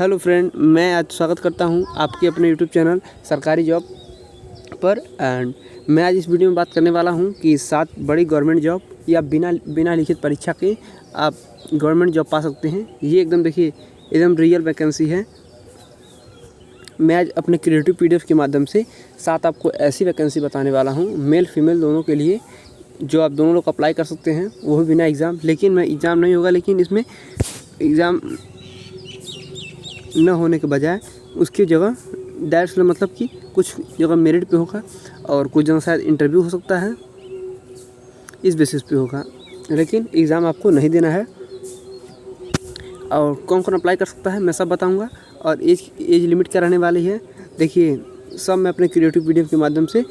Hello friend, मैं आज स्वागत करता हूं आपके अपने यूट्यूब चैनल सरकारी जॉब पर। एंड मैं आज इस वीडियो में बात करने वाला हूं कि 7 बड़ी गवर्नमेंट जॉब या बिना लिखित परीक्षा के आप गवर्नमेंट जॉब पा सकते हैं। ये एकदम देखिए एकदम रियल वैकेंसी है। मैं आज अपने क्रिएटिव PDF के माध्यम से 7 आपको ऐसी वैकेंसी बताने वाला हूँ, मेल फीमेल दोनों के लिए, जो आप दोनों लोग अप्लाई कर सकते हैं, वो भी बिना एग्ज़ाम। लेकिन मैं एग्ज़ाम नहीं होगा, लेकिन इसमें एग्ज़ाम न होने के बजाय उसकी जगह डायरेक्ट मतलब कि कुछ जगह मेरिट पे होगा और कुछ जगह शायद इंटरव्यू हो सकता है, इस बेसिस पे होगा। लेकिन एग्ज़ाम आपको नहीं देना है। और कौन कौन अप्लाई कर सकता है मैं सब बताऊंगा। और एज लिमिट क्या रहने वाली है देखिए, सब मैं अपने क्रिएटिव PDF के माध्यम से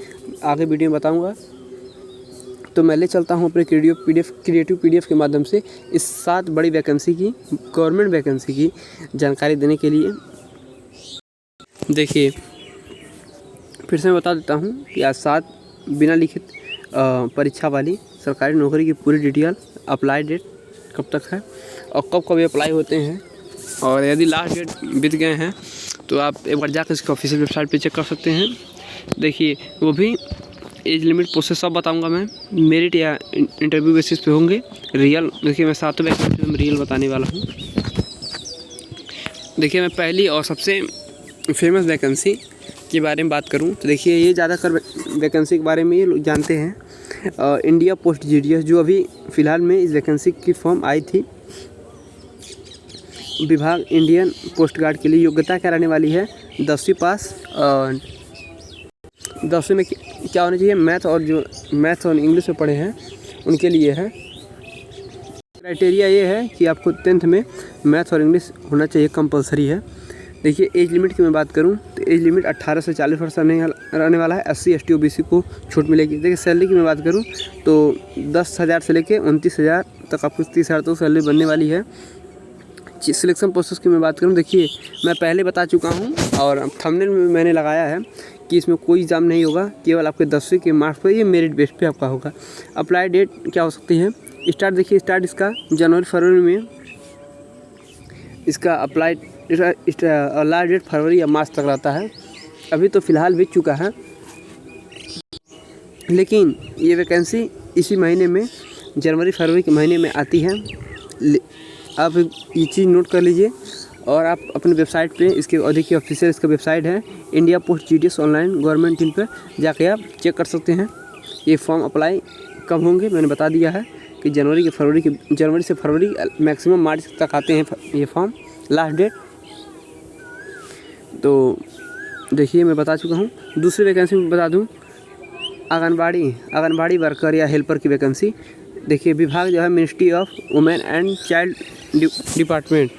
आगे वीडियो में बताऊँगा। तो मैं ले चलता हूँ अपने क्रिएटिव PDF के माध्यम से इस 7 बड़ी वैकेंसी की, गवर्नमेंट वैकेंसी की जानकारी देने के लिए। देखिए फिर से मैं बता देता हूँ कि आज 7 बिना लिखित परीक्षा वाली सरकारी नौकरी की पूरी डिटेल, अप्लाई डेट कब तक है और कब कब अप्लाई होते हैं, और यदि लास्ट डेट बीत गए हैं तो आप एक बार जाकर इसके ऑफिशियल वेबसाइट पर चेक कर सकते हैं। देखिए वो भी एज लिमिट प्रोसेस सब बताऊंगा मैं, मेरिट या इंटरव्यू बेसिस पे होंगे, रियल। देखिए मैं 7 वैकेंसी में रियल बताने वाला हूँ। देखिए मैं पहली और सबसे फेमस वैकेंसी के बारे में बात करूँ तो देखिए ये ज़्यादातर वैकेंसी के बारे में ये लोग जानते हैं। इंडिया पोस्ट GDS, जो अभी फ़िलहाल में इस वैकेंसी की फॉर्म आई थी, विभाग इंडियन पोस्ट गार्ड के लिए योग्यता क्या रहने वाली है, 10वीं पास। और 10वीं में क्या होना चाहिए, मैथ और इंग्लिश में पढ़े हैं उनके लिए है। क्राइटेरिया ये है कि आपको 10th में मैथ और इंग्लिश होना चाहिए, कंपलसरी है। देखिए एज लिमिट की मैं बात करूं तो एज लिमिट 18 से 40 वर्ष रहने वाला है। SC ST OBC को छूट मिलेगी। देखिए सैलरी की मैं बात करूं तो 10,000 से लेकर 29,000 तक आपको 30,000 तक सैलरी बनने वाली है। सिलेक्शन प्रोसेस की मैं बात करूं, देखिए मैं पहले बता चुका हूं और थंबनेल में मैंने लगाया है कि इसमें कोई एग्ज़ाम नहीं होगा, केवल आपके 10वीं के मार्क्स पर, ये मेरिट बेस पे आपका होगा। अप्लाई डेट क्या हो सकती है, स्टार्ट देखिए स्टार्ट इसका जनवरी फरवरी में, इसका अप्लाई लास्ट डेट फरवरी या मार्च तक रहता है। अभी तो फ़िलहाल बीत चुका है, लेकिन ये वैकेंसी इसी महीने में, जनवरी फरवरी के महीने में आती है। आप ये चीज़ नोट कर लीजिए। और आप अपने वेबसाइट पे इसके देखिए ऑफिशियल इसका वेबसाइट है India post GDS online government in पर जाके आप चेक कर सकते हैं। ये फॉर्म अप्लाई कब होंगे मैंने बता दिया है कि जनवरी से फरवरी मैक्सिमम मार्च तक आते हैं ये फॉर्म, लास्ट डेट। तो देखिए मैं बता चुका हूँ। दूसरी वैकेंसी में बता दूँ, आंगनबाड़ी वर्कर या हेल्पर की वैकेंसी। देखिए विभाग जो है ministry of women and child department.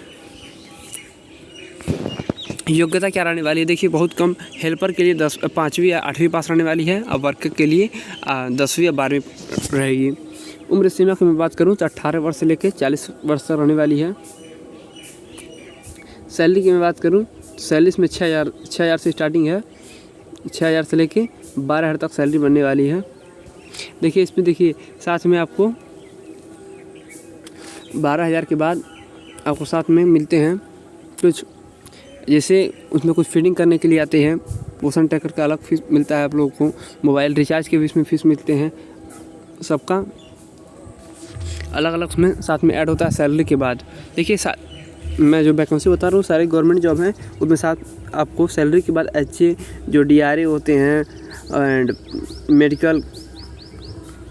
योग्यता क्या रहने वाली है, देखिए बहुत कम, हेल्पर के लिए 5वीं या 8वीं पास रहने वाली है और वर्कर के लिए 10वीं या 12वीं रहेगी। उम्र सीमा की मैं बात करूं तो 18 वर्ष से लेकर 40 वर्ष तक रहने वाली है। सैलरी की मैं बात करूं, सैलरी इसमें 6,000 से स्टार्टिंग है, 6,000 से लेकर 12,000 तक सैलरी बनने वाली है। देखिए इसमें देखिए साथ में आपको 12,000 के बाद आपको साथ में मिलते हैं कुछ, जैसे उसमें कुछ फीडिंग करने के लिए आते हैं, पोषण ट्रैकर का अलग फीस मिलता है आप लोगों को, मोबाइल रिचार्ज के भी इसमें फीस मिलते हैं, सबका अलग अलग उसमें साथ में ऐड होता है सैलरी के बाद। देखिए मैं जो वैकेंसी बता रहा हूँ सारी गवर्नमेंट जॉब हैं, उसमें साथ आपको सैलरी के बाद HA जो DRA होते हैं एंड मेडिकल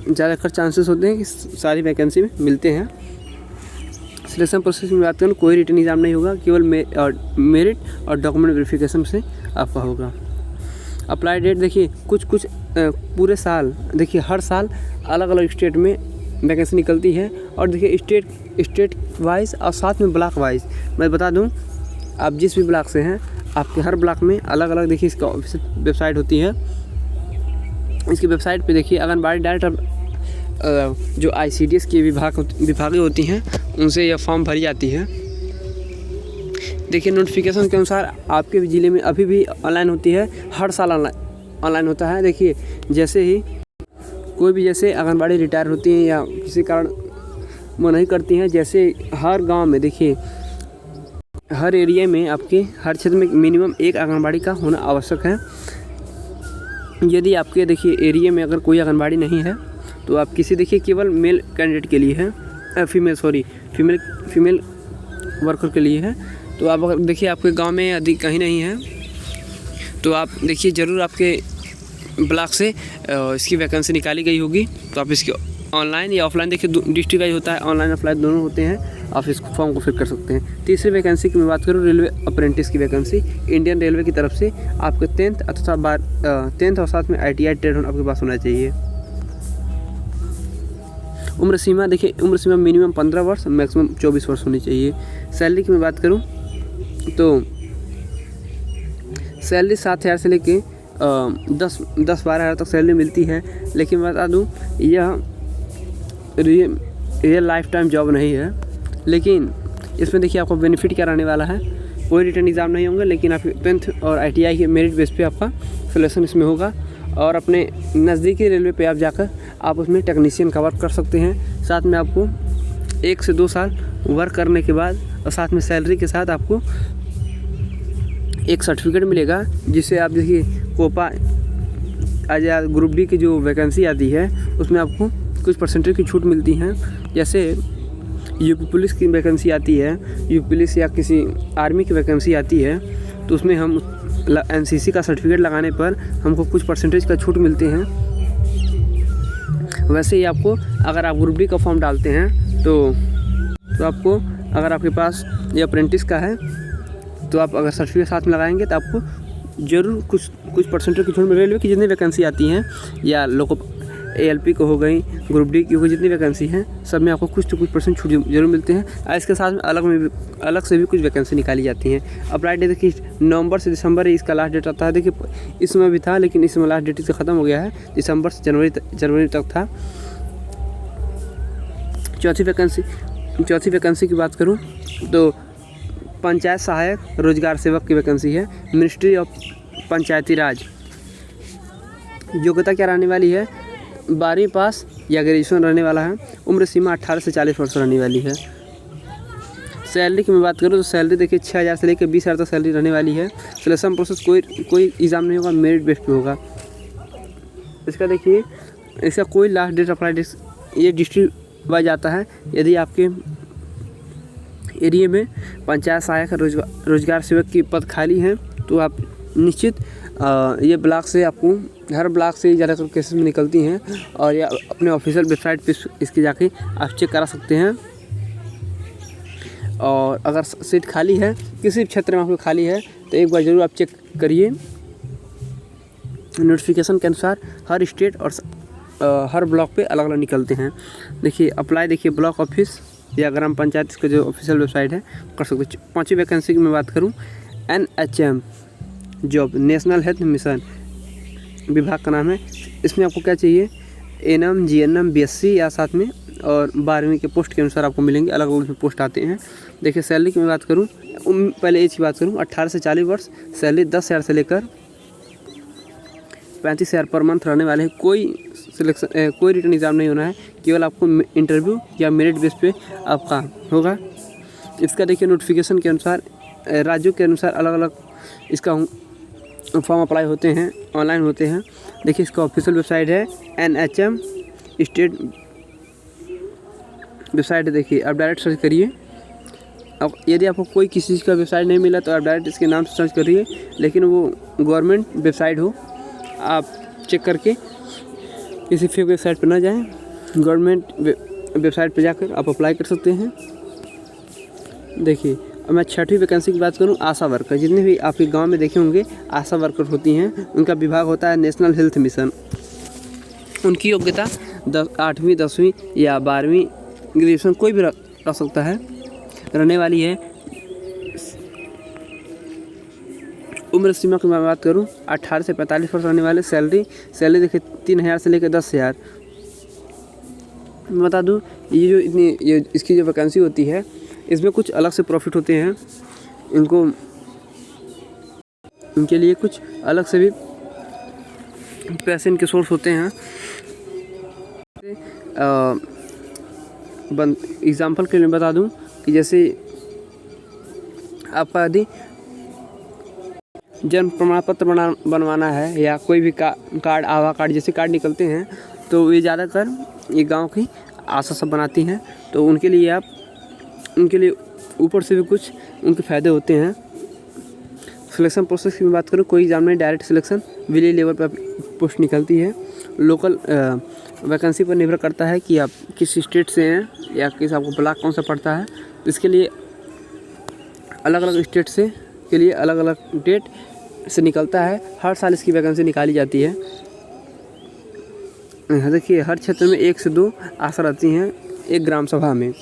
ज़्यादातर चांसेस होते हैं कि सारी वैकेंसी में मिलते हैं। सिलेक्शन प्रोसेस में बात करूँ, कोई रिटन एग्ज़ाम नहीं होगा, केवल मेरिट और डॉक्यूमेंट वेरिफिकेशन से आपका होगा। अप्लाई डेट देखिए कुछ पूरे साल, देखिए हर साल अलग अलग स्टेट में वैकेंसी निकलती है। और देखिए स्टेट वाइज और साथ में ब्लॉक वाइज मैं बता दूं, आप जिस भी ब्लॉक से हैं आपके हर ब्लॉक में अलग अलग देखिए इसका ऑफिशियल वेबसाइट होती है। इसकी वेबसाइट पे देखिए आंगनबाड़ी डायरेक्टर जो ICDS की विभागें होती हैं उनसे यह फॉर्म भरी जाती है। देखिए नोटिफिकेशन के अनुसार आपके ज़िले में अभी भी ऑनलाइन होती है, हर साल ऑनलाइन होता है। देखिए जैसे ही कोई भी जैसे आंगनबाड़ी रिटायर होती है या किसी कारण वो नहीं करती हैं, जैसे हर गांव में देखिए हर एरिया में आपके हर क्षेत्र में मिनिमम एक आंगनबाड़ी का होना आवश्यक है। यदि आपके देखिए एरिया में अगर कोई आंगनबाड़ी नहीं है तो आप किसी देखिए केवल मेल कैंडिडेट के लिए है, फीमेल वर्कर के लिए है। तो आप अगर देखिए आपके गांव में यदि कहीं नहीं है तो आप देखिए ज़रूर आपके ब्लॉक से इसकी वैकेंसी निकाली गई होगी। तो आप इसकी ऑनलाइन या ऑफलाइन देखिए डिस्ट्रिक्ट वाइज होता है, ऑनलाइन ऑफलाइन दोनों होते हैं, आप इस फॉर्म को फिल कर सकते हैं। तीसरी वैकेंसी की मैं बात करूँ, रेलवे अप्रेंटिस की वैकेंसी इंडियन रेलवे की तरफ से आपके 10th अथवा 10th और साथ में ITI ट्रेड आपके पास होना चाहिए। उम्र सीमा देखिए, उम्र सीमा मिनिमम 15 वर्ष, मैक्सिमम 24 वर्ष होनी चाहिए। सैलरी की मैं बात करूँ तो सैलरी 7,000 से लेके 10-12 हज़ार तक सैलरी मिलती है। लेकिन मैं बता दूँ यह लाइफ टाइम जॉब नहीं है। लेकिन इसमें देखिए आपको बेनिफिट क्या रहने वाला है, कोई रिटर्न एग्ज़ाम नहीं होंगे, लेकिन आपके 10th और ITI के मेरिट बेस पे आपका सिलेक्शन इसमें होगा। और अपने नज़दीकी रेलवे पे आप जाकर आप उसमें टेक्नीशियन का वर्क कर सकते हैं। साथ में आपको 1 से 2 साल वर्क करने के बाद और साथ में सैलरी के साथ आपको एक सर्टिफिकेट मिलेगा, जिससे आप देखिए कोपा आज ग्रुप D की जो वैकेंसी आती है उसमें आपको कुछ परसेंटेज की छूट मिलती हैं। जैसे यूपी पुलिस की वैकेंसी आती है, यूपी पुलिस या किसी आर्मी की वैकेंसी आती है, तो उसमें हम NCC का सर्टिफिकेट लगाने पर हमको कुछ परसेंटेज का छूट मिलते हैं। वैसे ही आपको अगर आप ग्रुप D का फॉर्म डालते हैं तो आपको अगर आपके पास ये अप्रेंटिस का है तो आप अगर सर्टिफिकेट साथ में लगाएंगे तो आपको ज़रूर कुछ परसेंटेज की छूट मिल। रेलवे की जितनी वैकेंसी आती हैं या लोको ALP को हो गई, ग्रुप D की हो गई, जितनी वैकेंसी हैं सब में आपको कुछ परसेंट छूट जरूर मिलते हैं। और इसके साथ में अलग से भी कुछ वैकेंसी निकाली जाती हैं। अप्लाई डेट देखिए नवंबर से दिसंबर ही इसका लास्ट डेट आता है। देखिए इस समय भी था, लेकिन इस समय लास्ट डेट से ख़त्म हो गया है, दिसंबर से जनवरी तक था। चौथी वैकेंसी की बात करूँ तो पंचायत सहायक रोजगार सेवक की वैकेंसी है, मिनिस्ट्री ऑफ पंचायती राज। योग्यता क्या रहने वाली है, 12वीं पास या ग्रेजुएशन रहने वाला है। उम्र सीमा 18 से 40 वर्ष रहने वाली है। सैलरी की मैं बात करूँ तो सैलरी देखिए 6,000 से लेकर 20,000 तक सैलरी रहने वाली है। सिलेक्शन प्रोसेस कोई एग्ज़ाम नहीं होगा, मेरिट बेस पे होगा। इसका देखिए इसका कोई लास्ट डेट अप्लाई डेट ये डिस्ट्रिक्ट वाइज आता है। यदि आपके एरिया में पंचायत सहायक रोजगार सेवक की पद खाली हैं तो आप निश्चित ये ब्लॉक से आपको हर ब्लॉक से ज़्यादातर केसेस में निकलती हैं, और या अपने ऑफिशियल वेबसाइट पे इसके जाके आप चेक करा सकते हैं। और अगर सीट खाली है, किसी क्षेत्र में आपको खाली है, तो एक बार ज़रूर आप चेक करिए। नोटिफिकेशन के अनुसार हर स्टेट और हर ब्लॉक पे अलग अलग निकलते हैं। देखिए अप्लाई देखिए ब्लॉक ऑफिस या ग्राम पंचायत इसका जो ऑफिशियल वेबसाइट है कर सकते हैं। 5वीं वैकेंसी की मैं बात करूँ, NHM job national health mission विभाग का नाम है। इसमें आपको क्या चाहिए, NM GNM BSc या साथ में और 12वीं के पोस्ट के अनुसार आपको मिलेंगे, अलग अलग पोस्ट आते हैं। देखिए सैलरी की मैं बात करूँ, पहले एज की बात करूँ, 18 से 40 वर्ष, सैलरी 10,000 से लेकर 35,000 पर मंथ रहने वाले हैं। कोई रिटर्न एग्ज़ाम नहीं होना है, केवल आपको इंटरव्यू या मेरिट बेस पे आपका होगा। इसका देखिए नोटिफिकेशन के अनुसार राज्यों के अनुसार अलग अलग इसका फॉर्म अप्लाई होते हैं, ऑनलाइन होते हैं। देखिए इसका ऑफिशियल वेबसाइट है NHM स्टेट वेबसाइट है। देखिए आप डायरेक्ट सर्च करिए। अब यदि आपको कोई किसी चीज़ का वेबसाइट नहीं मिला तो आप डायरेक्ट इसके नाम से सर्च करिए, लेकिन वो गवर्नमेंट वेबसाइट हो, आप चेक करके किसी फेक वेबसाइट पर ना जाएं। गवर्नमेंट वेबसाइट पर जाकर आप अप्लाई कर सकते हैं। देखिए अब मैं 6वीं वैकेंसी की बात करूं, आशा वर्कर। जितने भी आपके गांव में देखे होंगे आशा वर्कर होती हैं, उनका विभाग होता है नेशनल हेल्थ मिशन। उनकी योग्यता 8वीं 10वीं या 12वीं ग्रेजुएशन कोई भी रख सकता है, रहने वाली है। उम्र सीमा की मैं बात करूं, 18 से 45 वर्ष रहने वाले। सैलरी देखिए 3,000 से लेकर 10,000। मैं बता दूं ये इसकी जो वैकेंसी होती है इसमें कुछ अलग से प्रॉफिट होते हैं, इनके लिए कुछ अलग से भी पैसे इनके सोर्स होते हैं। एग्ज़ाम्पल के लिए बता दूं कि जैसे आपका यदि जन्म प्रमाण पत्र बनवाना है या कोई भी कार्ड, आभा कार्ड जैसे कार्ड निकलते हैं, तो ये ज़्यादातर ये गांव की आशा सब बनाती हैं। तो उनके लिए ऊपर से भी कुछ उनके फ़ायदे होते हैं। सिलेक्शन प्रोसेस की बात करूँ, कोई एग्जाम में डायरेक्ट सिलेक्शन विलेज लेवल पर पोस्ट निकलती है। लोकल वैकेंसी पर निर्भर करता है कि आप किस स्टेट से हैं या किस आपको ब्लॉक कौन सा पड़ता है। तो इसके लिए अलग अलग स्टेट से के लिए अलग अलग डेट से निकलता है। हर साल इसकी वैकेंसी निकाली जाती है। देखिए, हर क्षेत्र में 1 से 2 आशा रहती हैं एक ग्राम सभा में।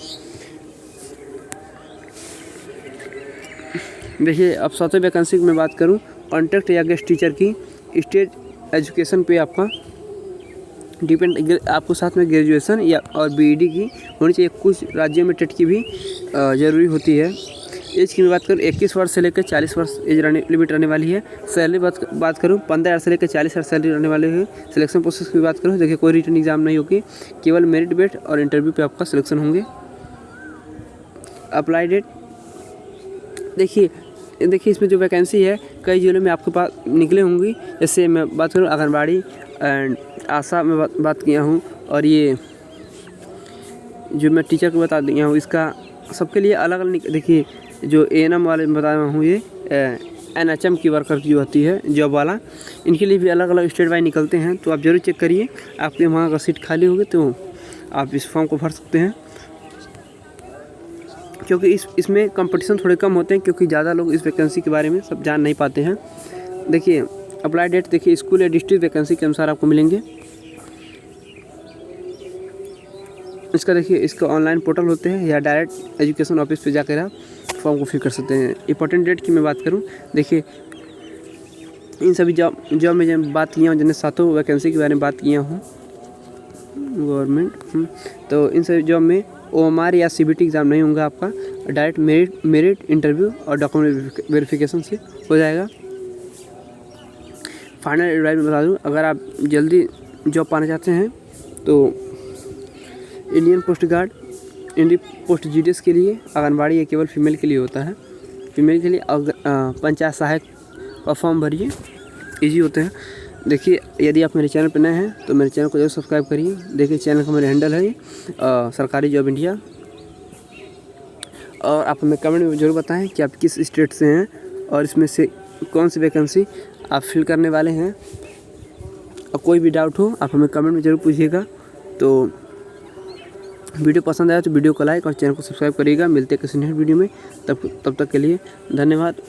देखिए, अब 7वीं वैकेंसी की मैं बात करूं, कॉन्ट्रैक्ट या गेस्ट टीचर की स्टेट एजुकेशन पे आपका डिपेंड, आपको साथ में ग्रेजुएशन या और बीईडी की होनी चाहिए। कुछ राज्यों में टेट की भी ज़रूरी होती है। एज की मैं बात करूँ, 21 वर्ष से लेकर 40 वर्ष एज लिमिट रहने वाली है। सैलरी बात करूँ, 15,000 से लेकर 40,000 सैलरी रहने वाले हैं। सिलेक्शन प्रोसेस की बात करूँ, देखिए कोई रिटन एग्जाम नहीं होगी, केवल मेरिट बेस्ड और इंटरव्यू पे आपका सिलेक्शन होंगे। अप्लाई डेट, देखिए इसमें जो वैकेंसी है कई जिलों में आपके पास निकले होंगी। जैसे मैं बात करूँ आंगनबाड़ी एंड आशा में बात किया हूँ, और ये जो मैं टीचर को बता दिया हूँ, इसका सबके लिए अलग अलग। देखिए, जो एएनएम वाले में बताया हूँ, ये एनएचएम की वर्कर की जो होती है जॉब वाला, इनके लिए भी अलग अलग स्टेट वाइज निकलते हैं। तो आप जरूर चेक करिए, आपके वहाँ अगर सीट खाली होगी तो आप इस फॉर्म को भर सकते हैं। क्योंकि इसमें कंपटीशन थोड़े कम होते हैं, क्योंकि ज़्यादा लोग इस वैकेंसी के बारे में सब जान नहीं पाते हैं। देखिए, अप्लाई डेट, देखिए स्कूल या डिस्ट्रिक्ट वैकेंसी के अनुसार आपको मिलेंगे। इसका देखिए, इसका ऑनलाइन पोर्टल होते हैं या डायरेक्ट एजुकेशन ऑफिस पे जाकर आप फॉर्म को फिल कर सकते हैं। इंपॉर्टेंट डेट की मैं बात करूं, देखिए इन सभी जॉब में जब बात किया हूँ, जिन्हें 7 वैकेंसी के बारे में बात किया हूँ गवर्नमेंट, तो इन सभी जॉब में ओएमआर या सीबीटी एग्ज़ाम नहीं होगा आपका, डायरेक्ट मेरिट इंटरव्यू और डॉक्यूमेंट वेरिफिकेशन से हो जाएगा। फाइनल एडवाइस में बता दूँ, अगर आप जल्दी जॉब पाना चाहते हैं तो Indian post guard, Indian post GDS के लिए आंगनबाड़ी ये केवल फीमेल के लिए होता है। फीमेल के लिए पंचायत सहायक का फॉर्म भरिए, ईजी होते हैं। देखिए, यदि आप मेरे चैनल पर नए हैं तो मेरे चैनल को जरूर सब्सक्राइब करिए। देखिए, चैनल का मेरा हैंडल है सरकारी जॉब इंडिया। और आप हमें कमेंट में ज़रूर बताएं कि आप किस स्टेट से हैं और इसमें से कौन सी वैकेंसी आप फिल करने वाले हैं। और कोई भी डाउट हो आप हमें कमेंट में ज़रूर पूछिएगा। तो वीडियो पसंद आया तो वीडियो को लाइक और चैनल को सब्सक्राइब करिएगा। मिलते हैं किसी नेक्स्ट वीडियो में, तब तक के लिए धन्यवाद।